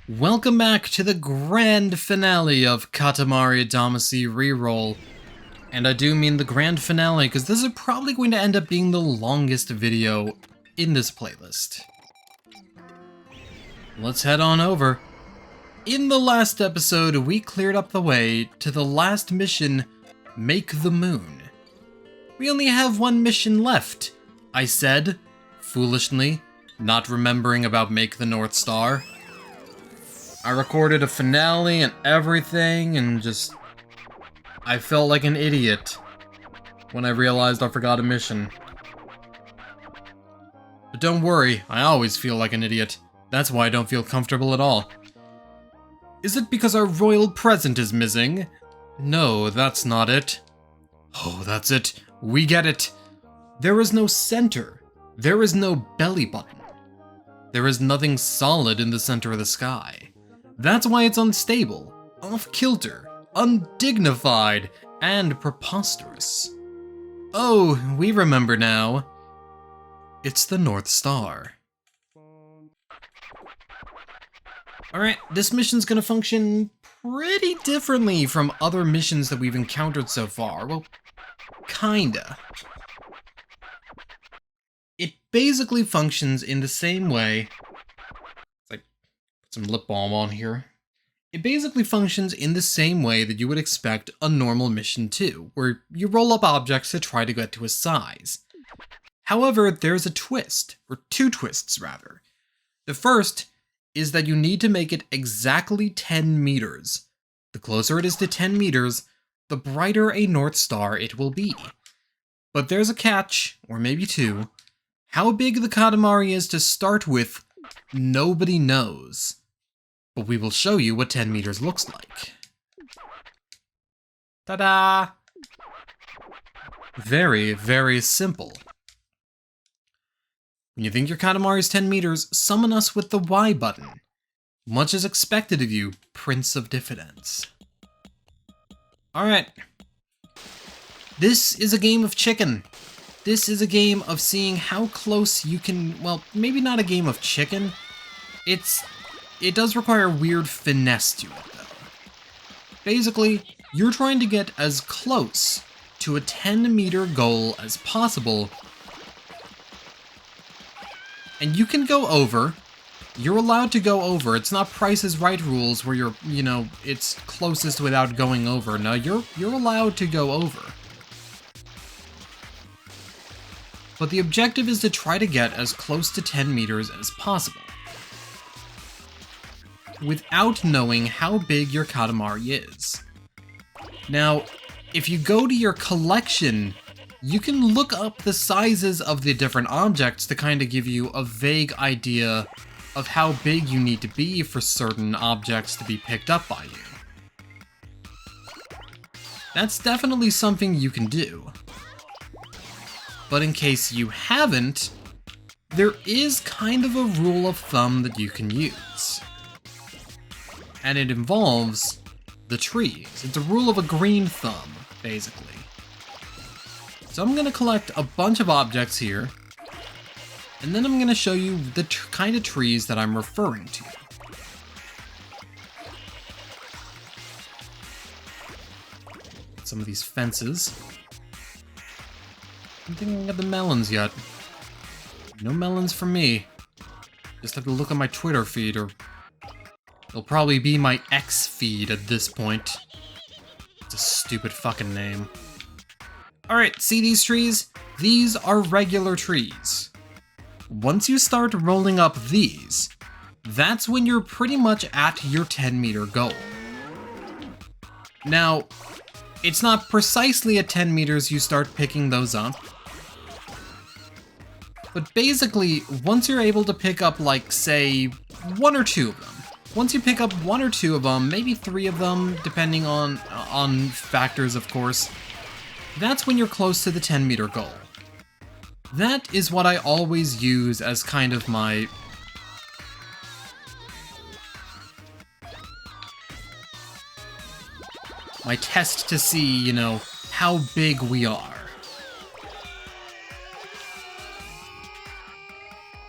Welcome back to the grand finale of Katamari Damacy REROLL. And I do mean the grand finale because this is probably going to end up being the longest video in this playlist. Let's head on over. In the last episode, we cleared up the way to the last mission, Make the Moon. We only have one mission left, I said, foolishly, not remembering about Make the North Star. I recorded a finale and everything, and I felt like an idiot when I realized I forgot a mission. But don't worry, I always feel like an idiot. That's why I don't feel comfortable at all. Is it because our royal present is missing? No, that's not it. Oh, that's it. We get it. There is no center. There is no belly button. There is nothing solid in the center of the sky. That's why it's unstable, off-kilter, undignified, and preposterous. Oh, we remember now. It's the North Star. Alright, this mission's gonna function pretty differently from other missions that we've encountered so far. Well, kinda. It basically functions in the same way. Some lip balm on here. It basically functions in the same way that you would expect a normal mission to, where you roll up objects to try to get to a size. However, there's a twist, or two twists rather. The first is that you need to make it exactly 10 meters. The closer it is to 10 meters, the brighter a North Star it will be. But there's a catch, or maybe two. How big the Katamari is to start with, nobody knows. But we will show you what 10 meters looks like. Ta-da! Very, very simple. When you think your Katamari is 10 meters, summon us with the Y button. Much is expected of you, Prince of Diffidence. Alright. This is a game of chicken. This is a game of seeing how close you can, well, maybe not a game of chicken. It does require weird finesse to it, though. Basically, you're trying to get as close to a 10-meter goal as possible. And you can go over. You're allowed to go over. It's not Price is Right rules where it's closest without going over. No, you're allowed to go over. But the objective is to try to get as close to 10 meters as possible, without knowing how big your Katamari is. Now, if you go to your collection, you can look up the sizes of the different objects to kind of give you a vague idea of how big you need to be for certain objects to be picked up by you. That's definitely something you can do. But in case you haven't, there is kind of a rule of thumb that you can use. And it involves the trees. It's a rule of a green thumb, basically. So I'm going to collect a bunch of objects here, and then I'm going to show you the kind of trees that I'm referring to. Some of these fences. I'm thinking of the melons yet. No melons for me. Just have to look at my Twitter feed, or it'll probably be my X feed at this point. It's a stupid fucking name. Alright, see these trees? These are regular trees. Once you start rolling up these, that's when you're pretty much at your 10-meter goal. Now, it's not precisely at 10 meters you start picking those up. But basically, once you're able to pick up, like, say, one or two of them, once you pick up one or two of them, maybe three of them, depending on factors, of course, that's when you're close to the 10-meter goal. That is what I always use as kind of my test to see, how big we are.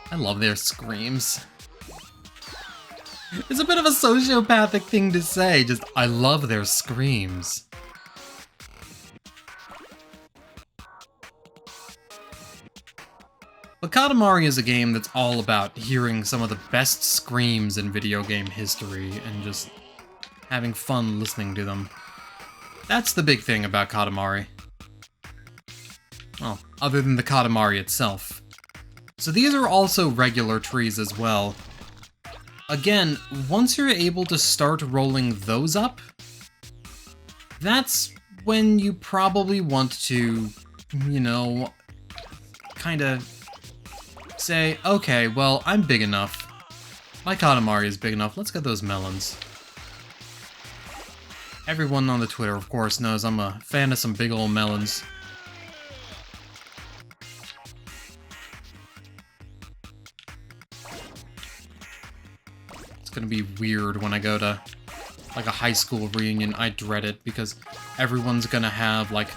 I love their screams. It's a bit of a sociopathic thing to say, just, I love their screams. But Katamari is a game that's all about hearing some of the best screams in video game history and just having fun listening to them. That's the big thing about Katamari. Well, other than the Katamari itself. So these are also regular trees as well. Again, once you're able to start rolling those up, that's when you probably want to, you know, kinda say, okay, well, I'm big enough. My Katamari is big enough, let's get those melons. Everyone on the Twitter, of course, knows I'm a fan of some big ol' melons. It's gonna be weird when I go to, like, a high school reunion. I dread it, because everyone's gonna have, like,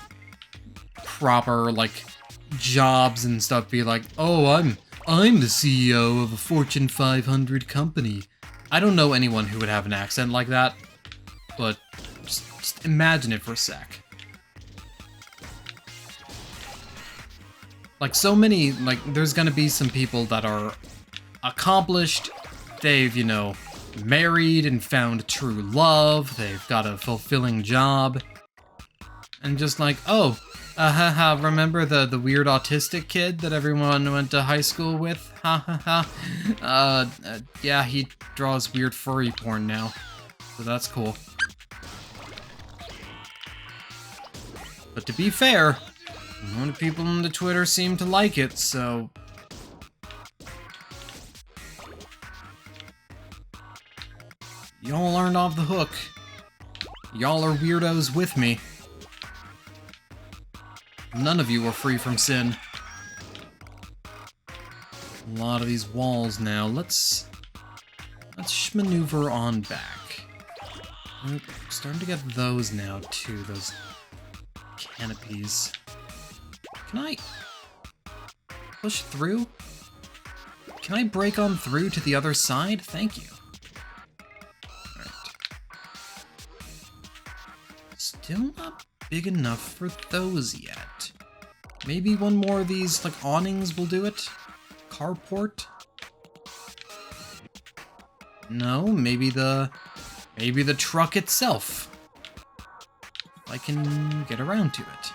proper, like, jobs and stuff, be like, oh, I'm the CEO of a Fortune 500 company. I don't know anyone who would have an accent like that, but just imagine it for a sec. Like, so many, like, there's gonna be some people that are accomplished, they've, you know, married and found true love, they've got a fulfilling job, and just like, oh, remember the weird autistic kid that everyone went to high school with? Yeah, he draws weird furry porn now, so that's cool. But to be fair, a lot of people on the Twitter seem to like it, so... y'all aren't off the hook. Y'all are weirdos with me. None of you are free from sin. A lot of these walls now. Let's maneuver on back. We're starting to get those now too, those canopies. Can I push through? Can I break on through to the other side? Thank you. Alright. Still not big enough for those yet. Maybe one more of these, like, awnings will do it? Carport? No, maybe the truck itself. If I can get around to it.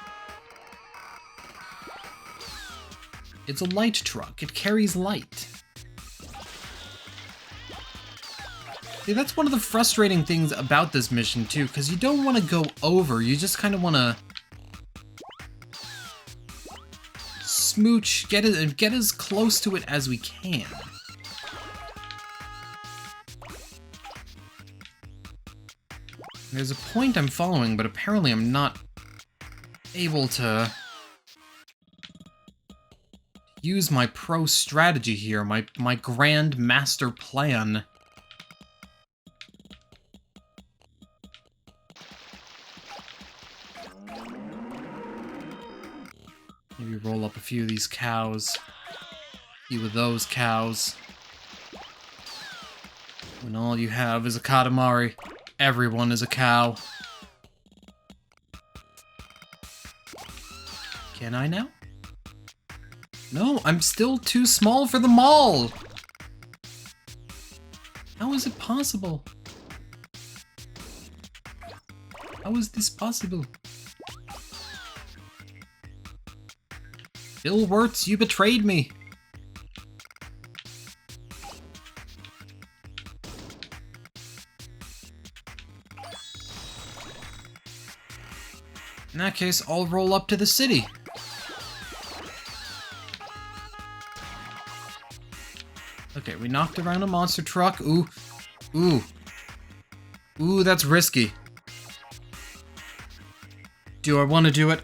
It's a light truck. It carries light. See, that's one of the frustrating things about this mission, too, because you don't want to go over, you just kind of want to smooch, get as close to it as we can. There's a point I'm following, but apparently I'm not able to use my pro strategy here, my grand master plan. Maybe roll up a few of these cows. A few of those cows. When all you have is a Katamari, everyone is a cow. Can I now? No, I'm still too small for the mall! How is it possible? How is this possible? Bill Wirtz, you betrayed me! In that case, I'll roll up to the city. Okay, we knocked around a monster truck. Ooh. Ooh. Ooh, that's risky. Do I want to do it?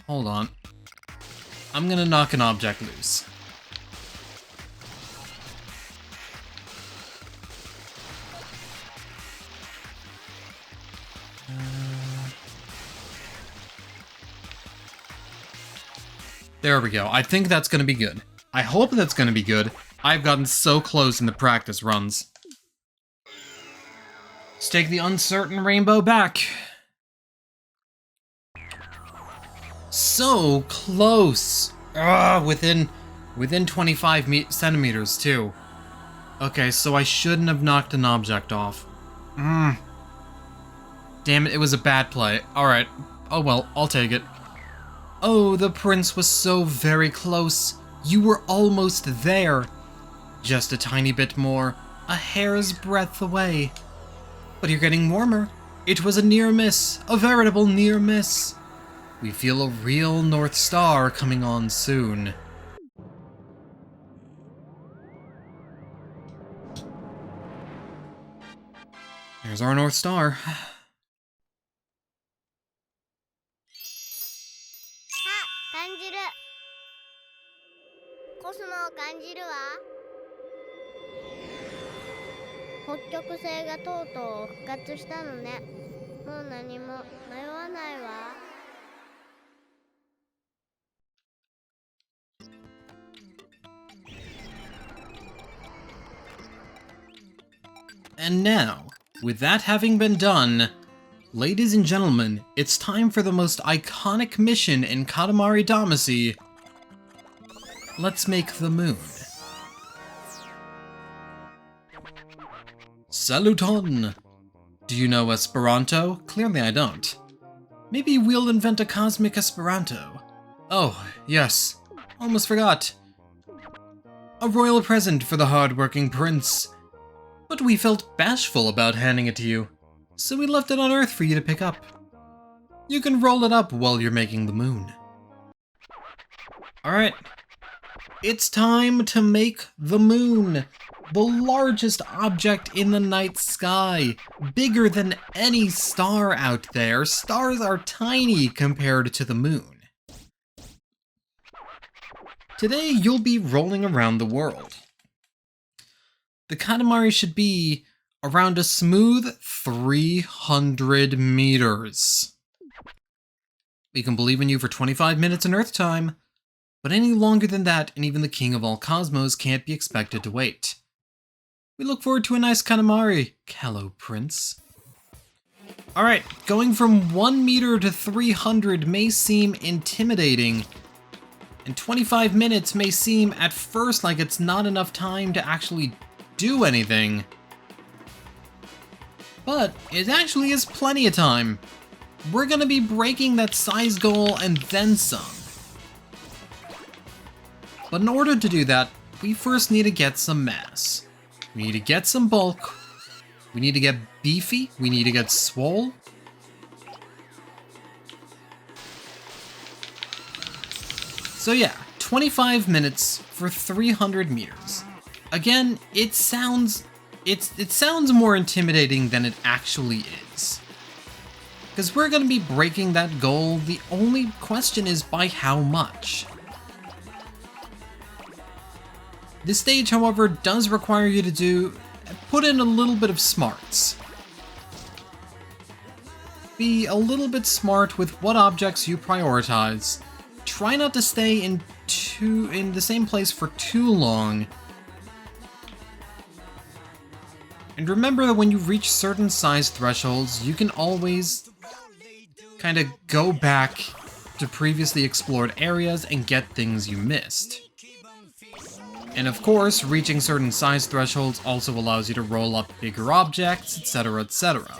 Hold on. I'm gonna knock an object loose. There we go. I think that's gonna be good. I hope that's gonna be good, I've gotten so close in the practice runs. Let's take the uncertain rainbow back. So close! Within 25 centimeters, too. Okay, so I shouldn't have knocked an object off. Damn it, it was a bad play. Alright. Oh well, I'll take it. Oh, the prince was so very close. You were almost there. Just a tiny bit more. A hair's breadth away. But you're getting warmer. It was a near miss. A veritable near miss. We feel a real North Star coming on soon. There's our North Star. 感じる。コスモを感じるわ。北極星がとうとう復活したのね。もう何も迷わないわ。And now, with that having been done, ladies and gentlemen, it's time for the most iconic mission in Katamari Damacy. Let's make the moon. Saluton! Do you know Esperanto? Clearly I don't. Maybe we'll invent a cosmic Esperanto. Oh, yes. Almost forgot. A royal present for the hard-working prince. But we felt bashful about handing it to you, so we left it on Earth for you to pick up. You can roll it up while you're making the moon. Alright. It's time to make the moon. The largest object in the night sky. Bigger than any star out there. Stars are tiny compared to the moon. Today you'll be rolling around the world. The Katamari should be around a smooth 300 meters. We can believe in you for 25 minutes in Earth time, but any longer than that, and even the king of all cosmos can't be expected to wait. We look forward to a nice Katamari, Callow Prince. Alright, going from 1 meter to 300 may seem intimidating, and 25 minutes may seem at first like it's not enough time to actually do anything. But it actually is plenty of time. We're gonna be breaking that size goal and then some. But in order to do that, we first need to get some mass. We need to get some bulk. We need to get beefy. We need to get swole. So yeah, 25 minutes for 300 meters. Again, it sounds more intimidating than it actually is. Because we're going to be breaking that goal, the only question is by how much. This stage, however, does require you to put in a little bit of smarts. Be a little bit smart with what objects you prioritize. Try not to stay in the same place for too long. And remember that when you reach certain size thresholds, you can always kind of go back to previously explored areas and get things you missed. And of course, reaching certain size thresholds also allows you to roll up bigger objects, etc., etc.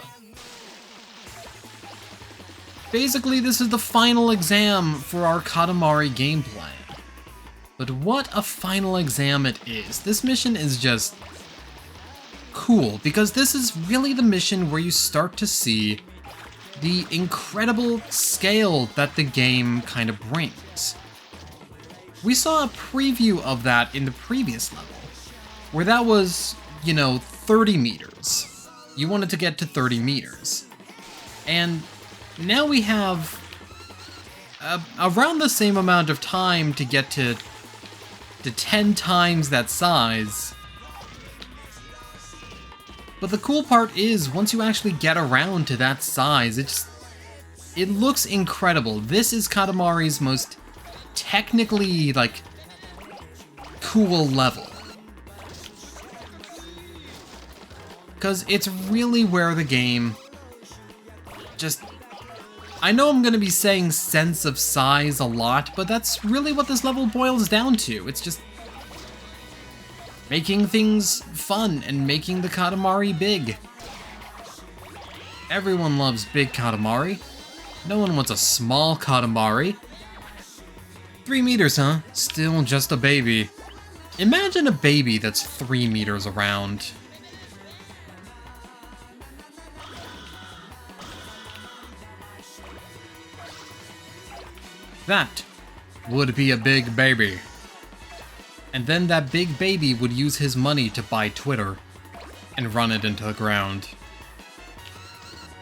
Basically, this is the final exam for our Katamari game plan. But what a final exam it is. This mission is just cool, because this is really the mission where you start to see the incredible scale that the game kind of brings. We saw a preview of that in the previous level, where that was, 30 meters. You wanted to get to 30 meters. And now we have around the same amount of time to get to 10 times that size. But the cool part is, once you actually get around to that size, it looks incredible. This is Katamari's most technically, cool level. because it's really where the game just... I know I'm going to be saying sense of size a lot, but that's really what this level boils down to. It's just making things fun and making the Katamari big. Everyone loves big Katamari. No one wants a small Katamari. 3 meters, huh? Still just a baby. Imagine a baby that's 3 meters around. That would be a big baby. And then that big baby would use his money to buy Twitter and run it into the ground.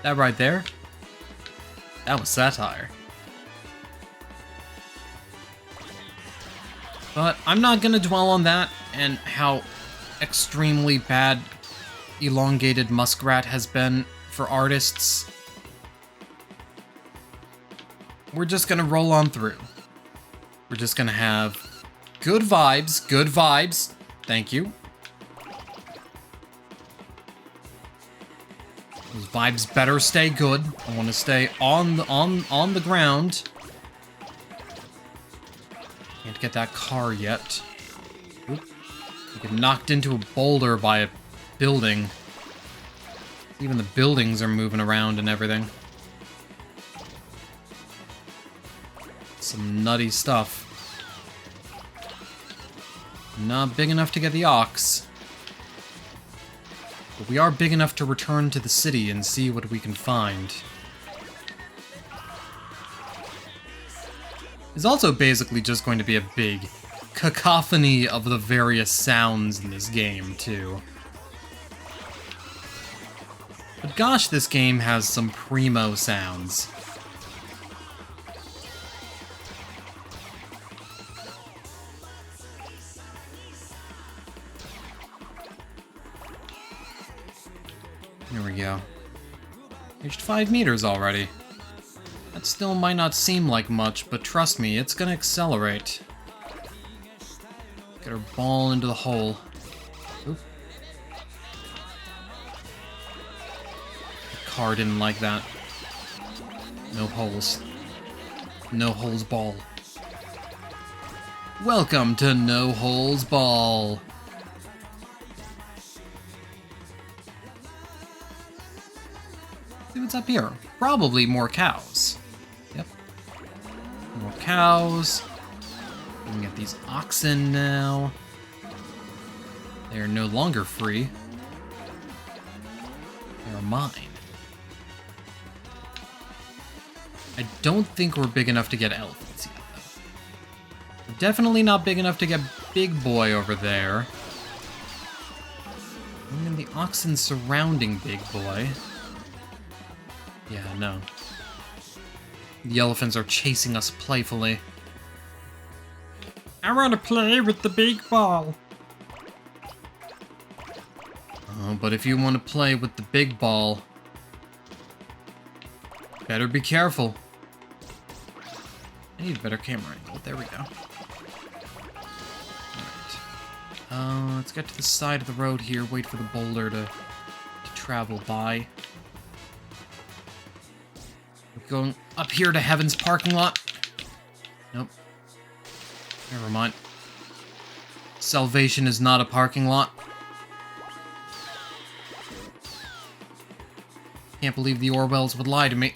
That right there, that was satire. But I'm not gonna dwell on that and how extremely bad elongated Muskrat has been for artists. We're just gonna roll on through. We're just gonna have good vibes, good vibes. Thank you. Those vibes better stay good. I want to stay on the ground. Can't get that car yet. Oop. We get knocked into a boulder by a building. Even the buildings are moving around and everything. Some nutty stuff. Not big enough to get the ox. But we are big enough to return to the city and see what we can find. It's also basically just going to be a big cacophony of the various sounds in this game, too. But gosh, this game has some primo sounds. Here we go. Reached 5 meters already. That still might not seem like much, but trust me, it's gonna accelerate. Get her ball into the hole. Oop. The car didn't like that. No holes. No holes ball. Welcome to No Holes Ball. See what's up here. Probably more cows. Yep. More cows. We can get these oxen now. They are no longer free. They are mine. I don't think we're big enough to get elephants yet, though. We're definitely not big enough to get Big Boy over there. And then the oxen surrounding Big Boy. Yeah, no. The elephants are chasing us playfully. I want to play with the big ball. Oh, but if you want to play with the big ball, better be careful. I need a better camera angle. There we go. Alright. Let's get to the side of the road here. Wait for the boulder to travel by. Going up here to Heaven's parking lot. Nope. Never mind. Salvation is not a parking lot. Can't believe the Orwells would lie to me.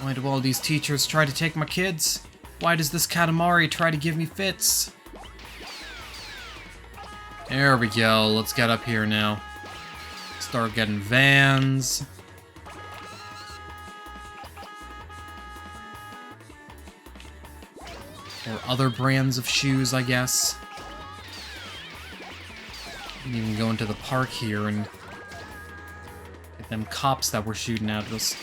Why do all these teachers try to take my kids? Why does this Katamari try to give me fits? There we go, let's get up here now. Start getting vans. Or other brands of shoes, I guess. We can even go into the park here and get them cops that were shooting at us.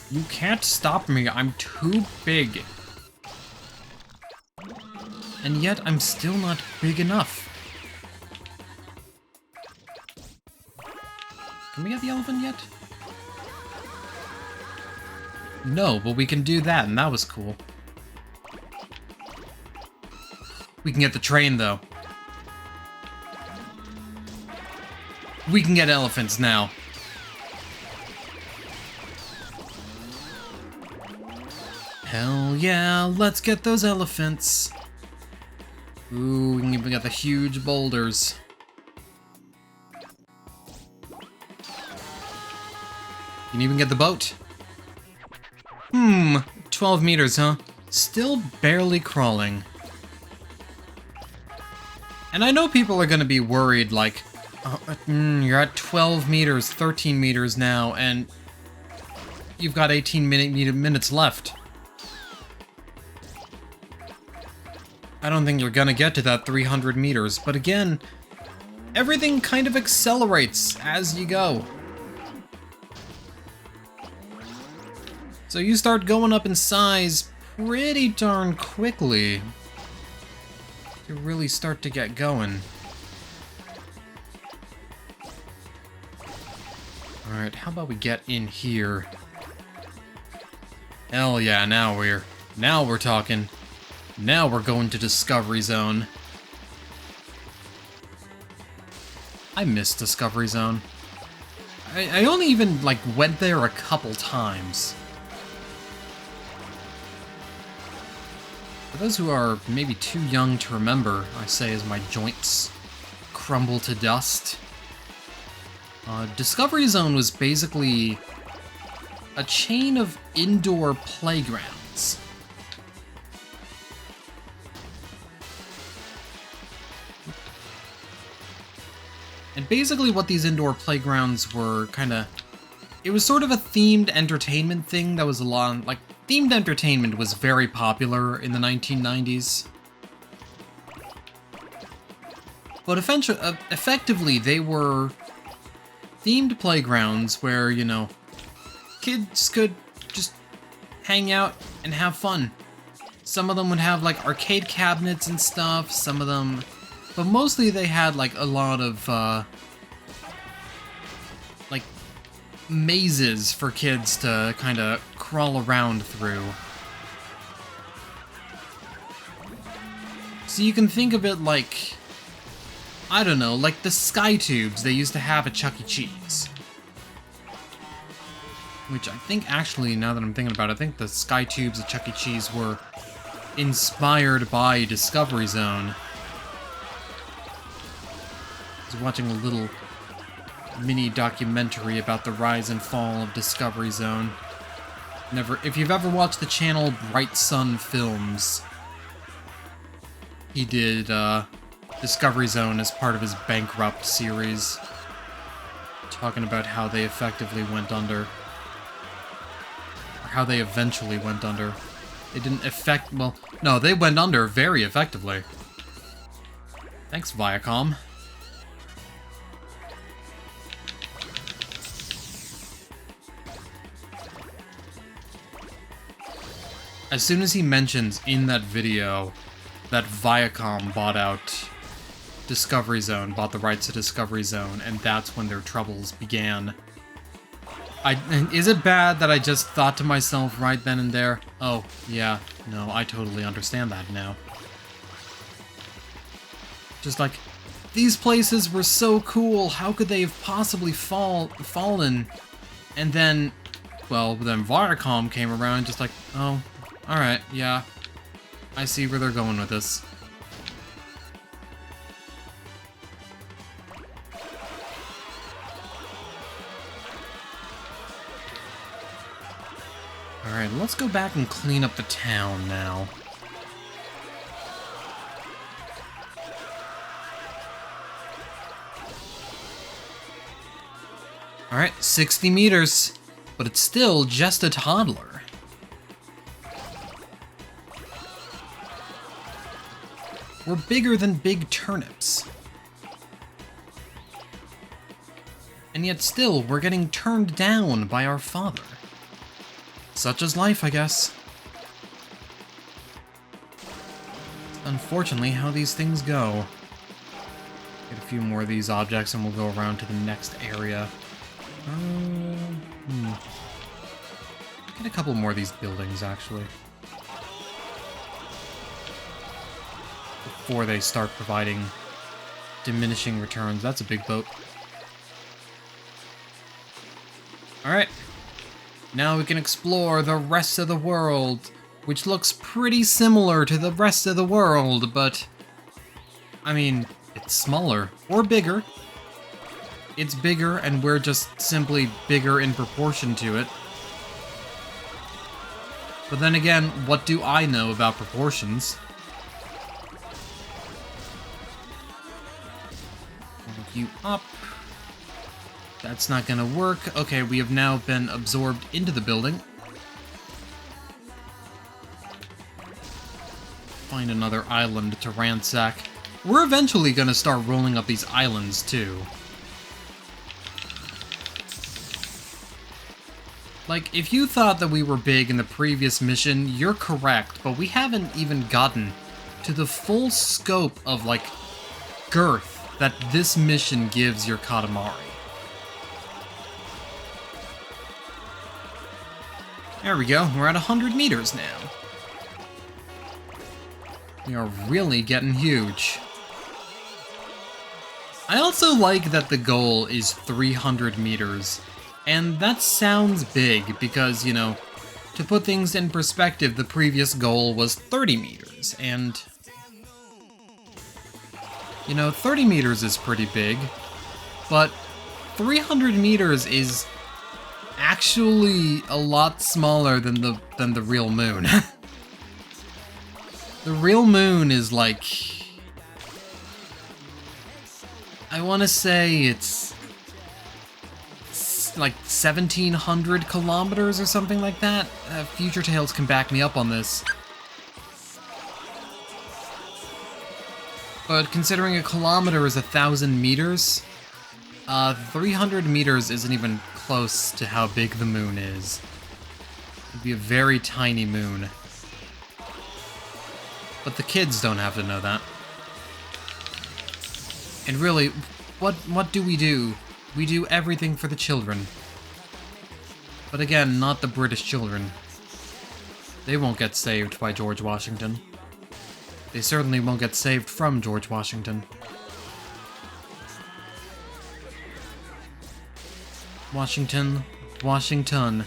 You can't stop me, I'm too big. And yet, I'm still not big enough. Can we get the elephant yet? No, but we can do that, and that was cool. We can get the train, though. We can get elephants now. Hell yeah, let's get those elephants. Ooh, we can even get the huge boulders. You can even get the boat. 12 meters, huh? Still barely crawling. And I know people are gonna be worried, like, you're at 12 meters, 13 meters now, and you've got 18 minutes left. I don't think you're gonna get to that 300 meters, but again, everything kind of accelerates as you go. So you start going up in size pretty darn quickly to really start to get going. Alright, how about we get in here? Hell yeah, now we're talking. Now we're going to Discovery Zone. I miss Discovery Zone. I only even, like, went there a couple times. For those who are maybe too young to remember, I say as my joints crumble to dust. Discovery Zone was basically a chain of indoor playgrounds. And basically what these indoor playgrounds were it was sort of a themed entertainment thing that was themed entertainment was very popular in the 1990s. But effectively, they were themed playgrounds where, you know, kids could just hang out and have fun. Some of them would have, like, arcade cabinets and stuff, some of them... But mostly they had, like, a lot of, like, mazes for kids to kind of crawl around through. So you can think of it like, I don't know, like the sky tubes they used to have at Chuck E. Cheese. Which I think actually, now that I'm thinking about it, I think the sky tubes at Chuck E. Cheese were inspired by Discovery Zone. I was watching a little mini documentary about the rise and fall of Discovery Zone. If you've ever watched the channel Bright Sun Films, he did Discovery Zone as part of his Bankrupt series, talking about how they effectively went under, or how they eventually went under. They didn't well, no, they went under very effectively. Thanks, Viacom. As soon as he mentions in that video that Viacom bought out Discovery Zone, bought the rights to Discovery Zone, and that's when their troubles began. Is it bad that I just thought to myself right then and there, oh, yeah, no, I totally understand that now. Just like, these places were so cool, how could they have possibly fallen? And then, well, then Viacom came around just like, oh, alright, yeah. I see where they're going with this. Alright, let's go back and clean up the town now. Alright, 60 meters, but it's still just a toddler. We're bigger than big turnips. And yet still, we're getting turned down by our father. Such is life, I guess. It's unfortunately how these things go. Get a few more of these objects and we'll go around to the next area. Get a couple more of these buildings, actually. before they start providing diminishing returns. That's a big boat. Alright. Now we can explore the rest of the world, which looks pretty similar to the rest of the world, but I mean, it's smaller or bigger. It's bigger, and we're just simply bigger in proportion to it. But then again, what do I know about proportions? Move you up. That's not gonna work. Okay, we have now been absorbed into the building. Find another island to ransack. We're eventually gonna start rolling up these islands, too. Like, if you thought that we were big in the previous mission, you're correct, but we haven't even gotten to the full scope of, like, girth that this mission gives your Katamari. There we go, we're at 100 meters now. We are really getting huge. I also like that the goal is 300 meters. And that sounds big because, you know, to put things in perspective, the previous goal was 30 meters, and, you know, 30 meters is pretty big, but 300 meters is actually a lot smaller than the real moon. The real moon is like, I want to say it's like 1,700 kilometers or something like that. Future Tales can back me up on this. But considering a kilometer is 1,000 meters, 300 meters isn't even close to how big the moon is. It'd be a very tiny moon. But the kids don't have to know that. And really, what do? We do everything for the children. But again, not the British children. They won't get saved by George Washington. They certainly won't get saved from George Washington. Washington, Washington.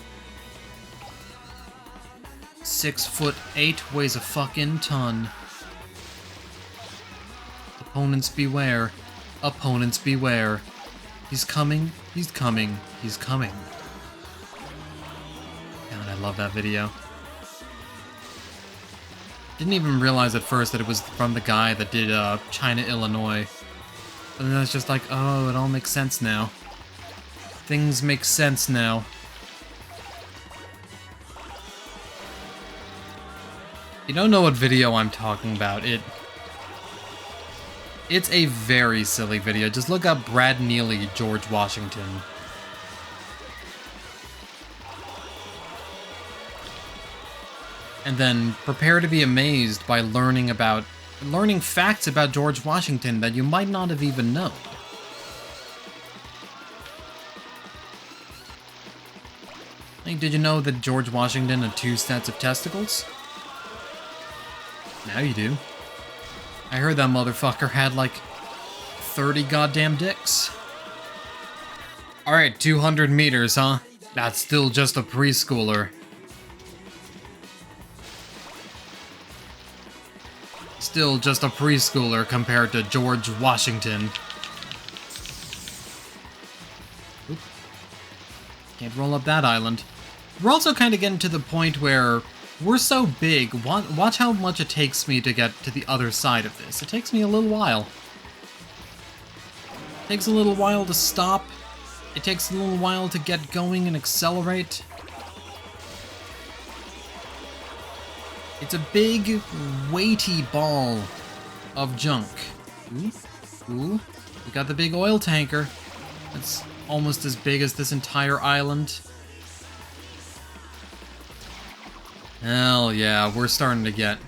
6'8", weighs a fucking ton. Opponents beware. Opponents beware. He's coming, he's coming, he's coming. God, I love that video. Didn't even realize at first that it was from the guy that did China, Illinois. And then it's just like, oh, it all makes sense now. Things make sense now. You don't know what video I'm talking about. It's a very silly video. Just look up Brad Neely, George Washington. And then prepare to be amazed by learning facts about George Washington that you might not have even known. Like, did you know that George Washington had 2 sets of testicles? Now you do. I heard that motherfucker had like 30 goddamn dicks. Alright, 200 meters, huh? That's still just a preschooler. Still just a preschooler compared to George Washington. Oop. Can't roll up that island. We're also kind of getting to the point where we're so big. Watch how much it takes me to get to the other side of this. It takes me a little while. It takes a little while to stop. It takes a little while to get going and accelerate. It's a big, weighty ball of junk. Ooh, ooh. We got the big oil tanker. That's almost as big as this entire island. Hell yeah, we're starting to get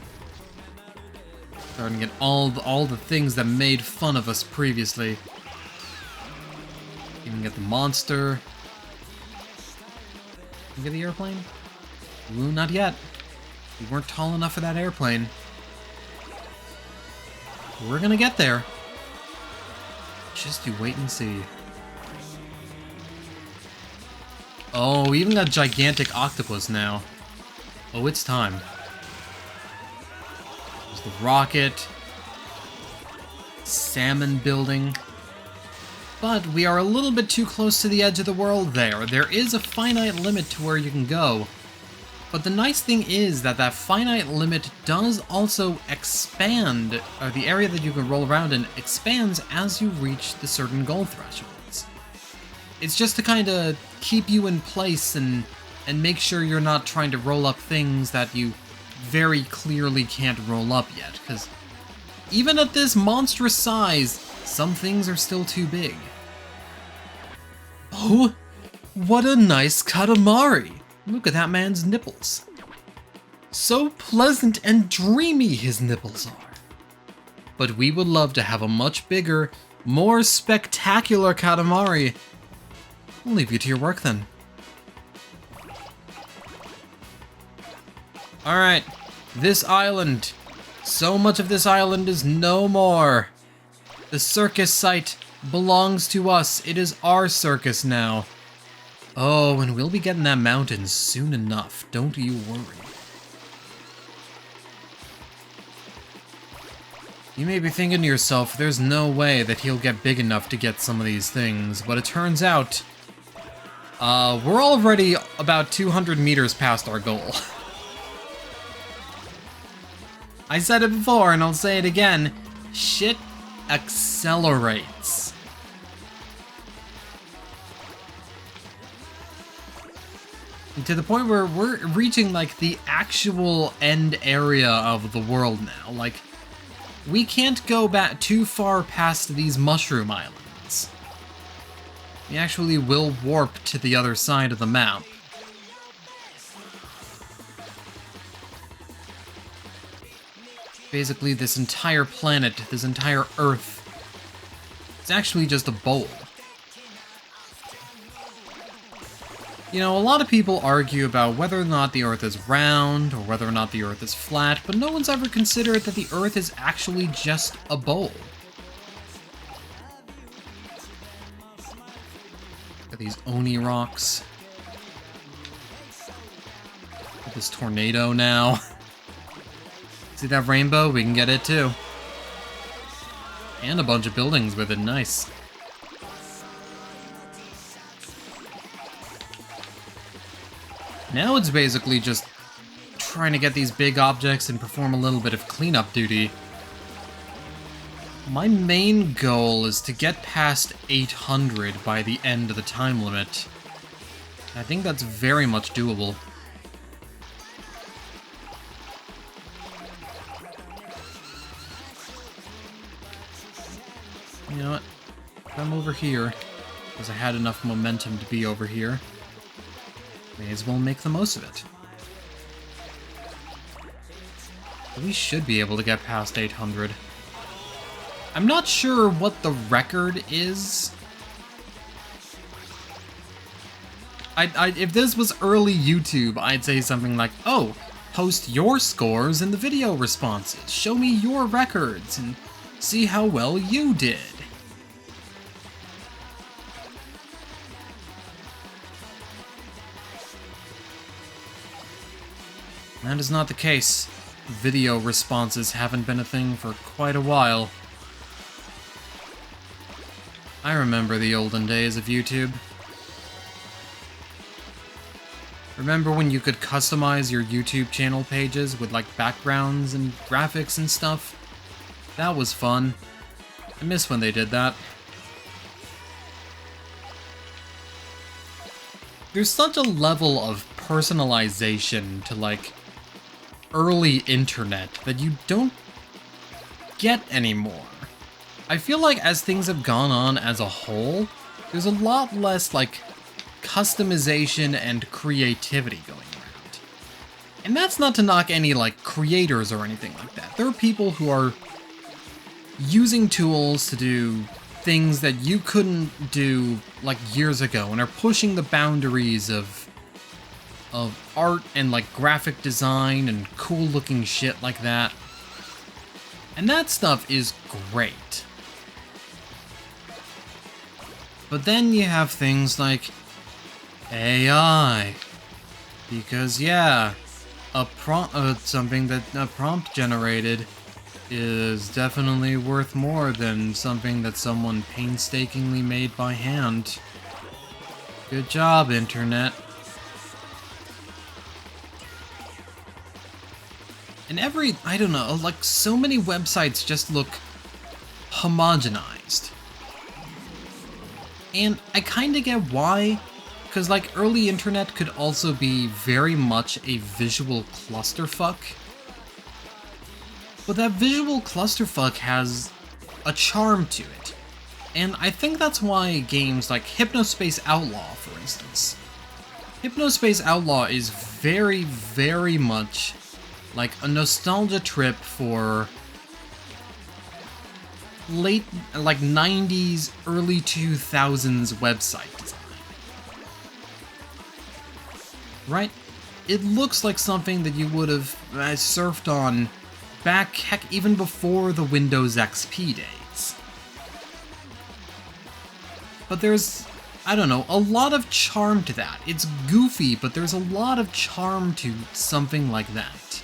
all the things that made fun of us previously. Even get the monster. Can we get the airplane? Ooh, not yet. We weren't tall enough for that airplane. We're gonna get there. Just you wait and see. Oh, we even got gigantic octopus now. Oh, it's time. There's the rocket. Salmon building. But we are a little bit too close to the edge of the world there. There is a finite limit to where you can go. But the nice thing is that that finite limit does also expand, or the area that you can roll around in expands as you reach the certain goal thresholds. It's just to kind of keep you in place and make sure you're not trying to roll up things that you very clearly can't roll up yet, because even at this monstrous size, some things are still too big. Oh, what a nice Katamari! Look at that man's nipples. So pleasant and dreamy his nipples are. But we would love to have a much bigger, more spectacular Katamari. I'll leave you to your work then. Alright, this island. So much of this island is no more. The circus site belongs to us. It is our circus now. Oh, and we'll be getting that mountain soon enough. Don't you worry. You may be thinking to yourself, there's no way that he'll get big enough to get some of these things, but it turns out, we're already about 200 meters past our goal. I said it before, and I'll say it again. Shit accelerates. To the point where we're reaching, like, the actual end area of the world now. Like, we can't go back too far past these mushroom islands. We actually will warp to the other side of the map. Basically, this entire planet, this entire Earth, it's actually just a bowl. You know, a lot of people argue about whether or not the Earth is round, or whether or not the Earth is flat, but no one's ever considered that the Earth is actually just a bowl. Look at these Oni rocks. Look at this tornado now. See that rainbow? We can get it too. And a bunch of buildings with it, nice. Now it's basically just trying to get these big objects and perform a little bit of cleanup duty. My main goal is to get past 800 by the end of the time limit. I think that's very much doable. You know what? I'm over here, because I had enough momentum to be over here. May as well make the most of it. We should be able to get past 800. I'm not sure what the record is. If this was early YouTube, I'd say something like, oh, post your scores in the video responses. Show me your records and see how well you did. That is not the case. Video responses haven't been a thing for quite a while. I remember the olden days of YouTube. Remember when you could customize your YouTube channel pages with like backgrounds and graphics and stuff? That was fun. I miss when they did that. There's such a level of personalization to like early internet that you don't get anymore. I feel like as things have gone on as a whole, there's a lot less like customization and creativity going around. And that's not to knock any like creators or anything like that. There are people who are using tools to do things that you couldn't do like years ago and are pushing the boundaries of art and like graphic design and cool looking shit like that. And that stuff is great. But then you have things like AI. Because yeah, something that a prompt generated is definitely worth more than something that someone painstakingly made by hand. Good job, Internet. And I don't know, like so many websites just look homogenized. And I kinda get why, because like early internet could also be very much a visual clusterfuck. But that visual clusterfuck has a charm to it. And I think that's why games like Hypnospace Outlaw, for instance. Hypnospace Outlaw is very, very much like a nostalgia trip for late, like 90s, early 2000s website design. Right? It looks like something that you would have surfed on back, heck, even before the Windows XP days. But there's, I don't know, a lot of charm to that. It's goofy, but there's a lot of charm to something like that.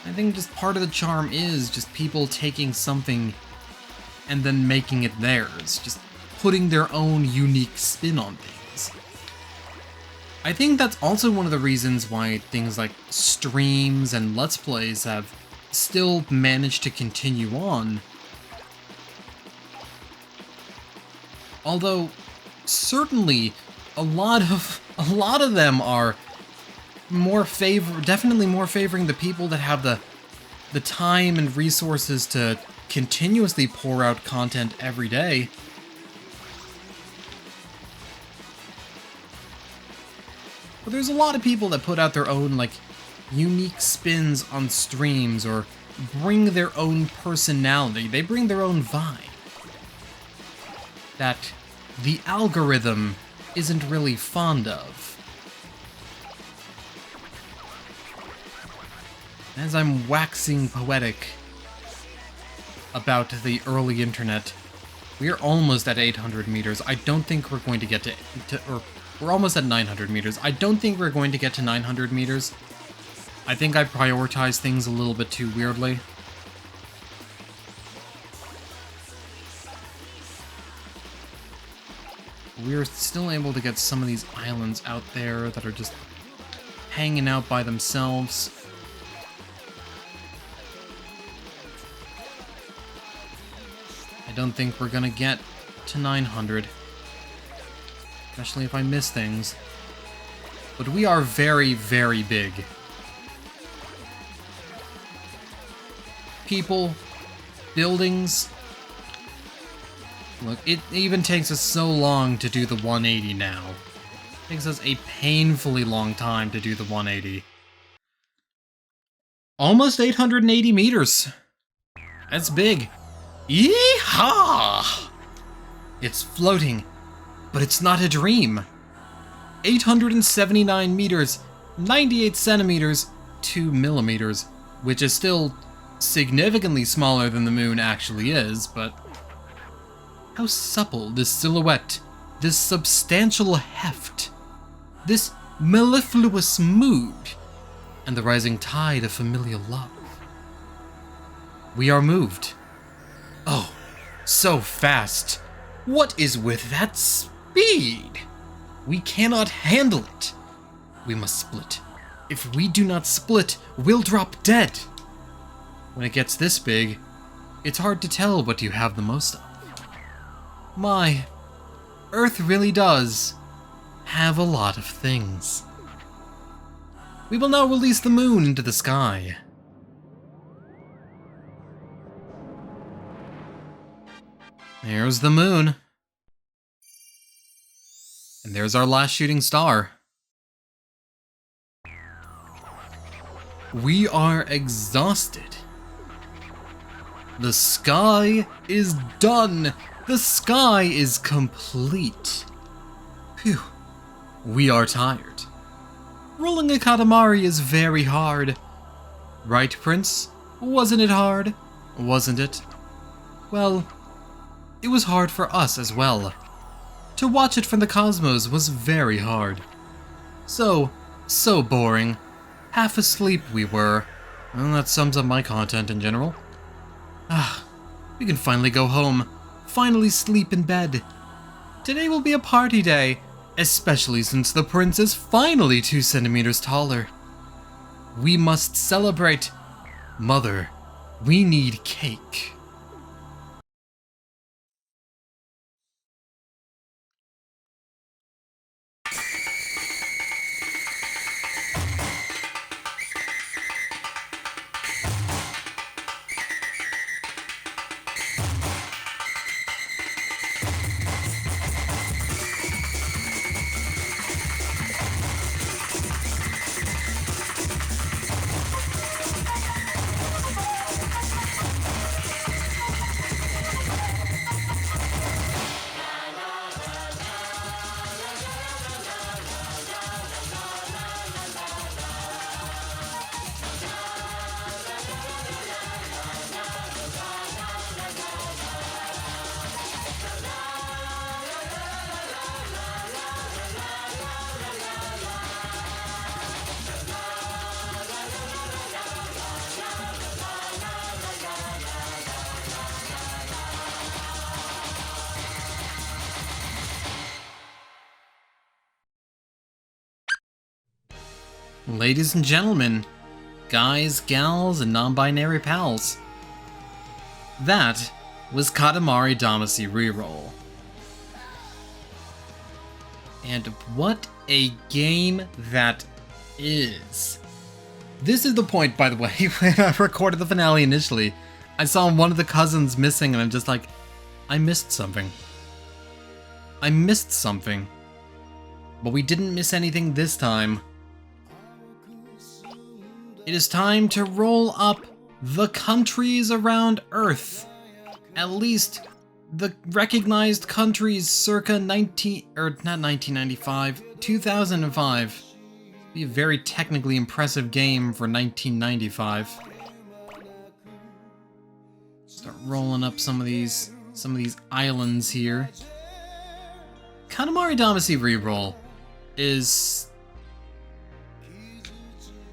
I think just part of the charm is just people taking something and then making it theirs, just putting their own unique spin on things. I think that's also one of the reasons why things like streams and Let's Plays have still managed to continue on. Although, certainly, a lot of them are definitely more favoring the people that have the time and resources to continuously pour out content every day. But there's a lot of people that put out their own, like, unique spins on streams or bring their own personality. They bring their own vibe that the algorithm isn't really fond of. As I'm waxing poetic about the early internet, we are almost at 800 meters. I don't think we're going to get or we're almost at 900 meters. I don't think we're going to get to 900 meters. I think I prioritized things a little bit too weirdly. We're still able to get some of these islands out there that are just hanging out by themselves. I don't think we're gonna get to 900. Especially if I miss things. But we are very, very big. People, buildings. Look, it even takes us so long to do the 180 now. It takes us a painfully long time to do the 180. Almost 880 meters. That's big. Yeehaw! It's floating, but it's not a dream. 879 meters, 98 centimeters, 2 millimeters, which is still significantly smaller than the moon actually is, but how supple this silhouette, this substantial heft, this mellifluous mood, and the rising tide of familial love. We are moved. Oh, so fast. What is with that speed? We cannot handle it. We must split. If we do not split, we'll drop dead. When it gets this big, it's hard to tell what you have the most of. My, Earth really does have a lot of things. We will now release the moon into the sky. There's the moon. And there's our last shooting star. We are exhausted. The sky is done. The sky is complete. Phew. We are tired. Rolling a Katamari is very hard, Right, Prince? Wasn't it hard? Wasn't it? Well, it was hard for us as well. To watch it from the cosmos was very hard. So boring. Half asleep we were. Well, that sums up my content in general. We can finally go home. Finally sleep in bed. Today will be a party day, especially since the prince is finally 2 centimeters taller. We must celebrate. Mother, we need cake. Ladies and gentlemen, guys, gals, and non-binary pals, that was Katamari Damacy REROLL. And what a game that is. This is the point, by the way, when I recorded the finale initially, I saw one of the cousins missing and I'm just like, I missed something. I missed something. But we didn't miss anything this time. It is time to roll up the countries around Earth. At least the recognized countries circa 2005. Be a very technically impressive game for 1995. Start rolling up some of these islands here. Katamari Damacy REROLL is...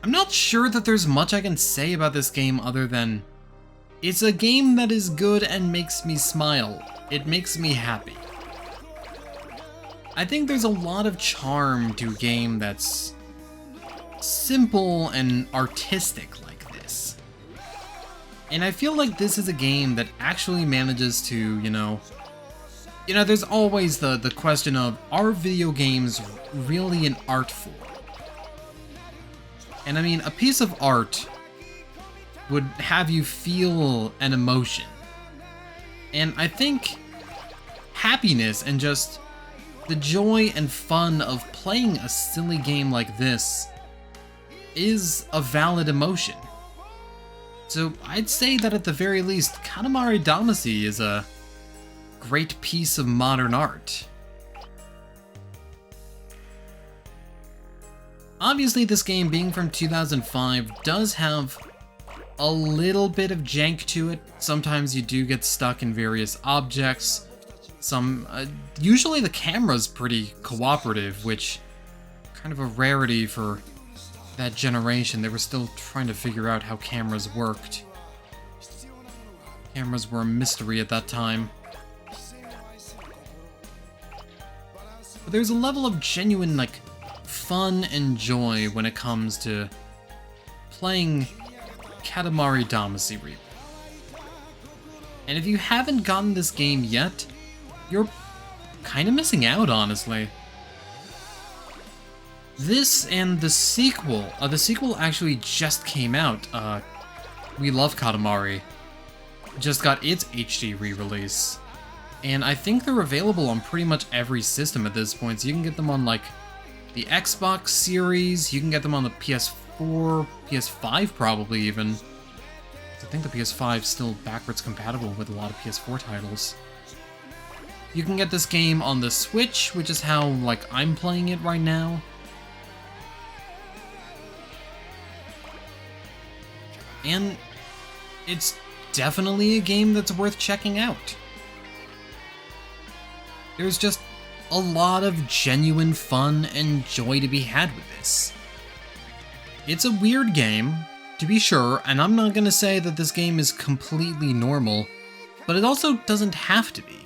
I'm not sure that there's much I can say about this game other than it's a game that is good and makes me smile. It makes me happy. I think there's a lot of charm to a game that's simple and artistic like this. And I feel like this is a game that actually manages to, you know, there's always the question of, are video games really an art form? And I mean, a piece of art would have you feel an emotion. And I think happiness and just the joy and fun of playing a silly game like this is a valid emotion. So I'd say that at the very least, Katamari Damacy is a great piece of modern art. Obviously, this game being from 2005 does have a little bit of jank to it. Sometimes you do get stuck in various objects. Usually the camera's pretty cooperative, which kind of a rarity for that generation. They were still trying to figure out how cameras worked. Cameras were a mystery at that time. But there's a level of genuine, like, fun and joy when it comes to playing Katamari Damacy REROLL. And if you haven't gotten this game yet, you're kind of missing out, honestly. This and the sequel actually just came out. We Love Katamari just got its HD re-release. And I think they're available on pretty much every system at this point, so you can get them on, like, the Xbox Series, you can get them on the PS4, PS5 probably even. I think the PS5 is still backwards compatible with a lot of PS4 titles. You can get this game on the Switch, which is how, like, I'm playing it right now. and it's definitely a game that's worth checking out. There's just a lot of genuine fun and joy to be had with this. It's a weird game, to be sure, and I'm not gonna say that this game is completely normal, but it also doesn't have to be.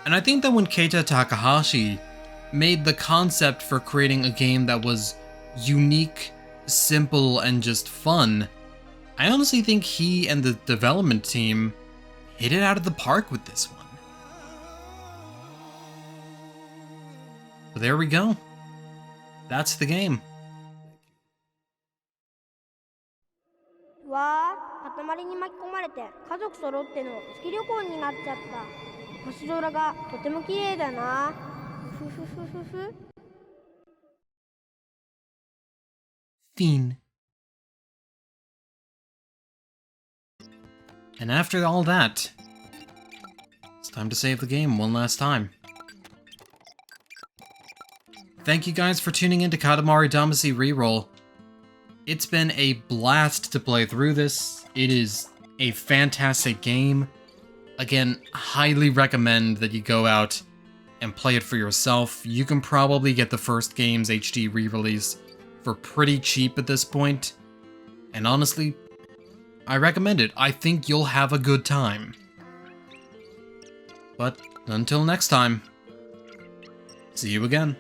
And I think that when Keita Takahashi made the concept for creating a game that was unique, simple, and just fun, I honestly think he and the development team hit it out of the park with this one. So there we go. That's the game. わあ、塊に巻き込まれて家族揃っての月旅行になっちゃった。星空がとても綺麗だな。ふふふふふ。Fiend. And after all that, it's time to save the game one last time. Thank you guys for tuning in to Katamari Damacy REROLL. It's been a blast to play through this. It is a fantastic game. Again, highly recommend that you go out and play it for yourself. You can probably get the first game's HD re-release for pretty cheap at this point. And honestly, I recommend it. I think you'll have a good time. But until next time, see you again.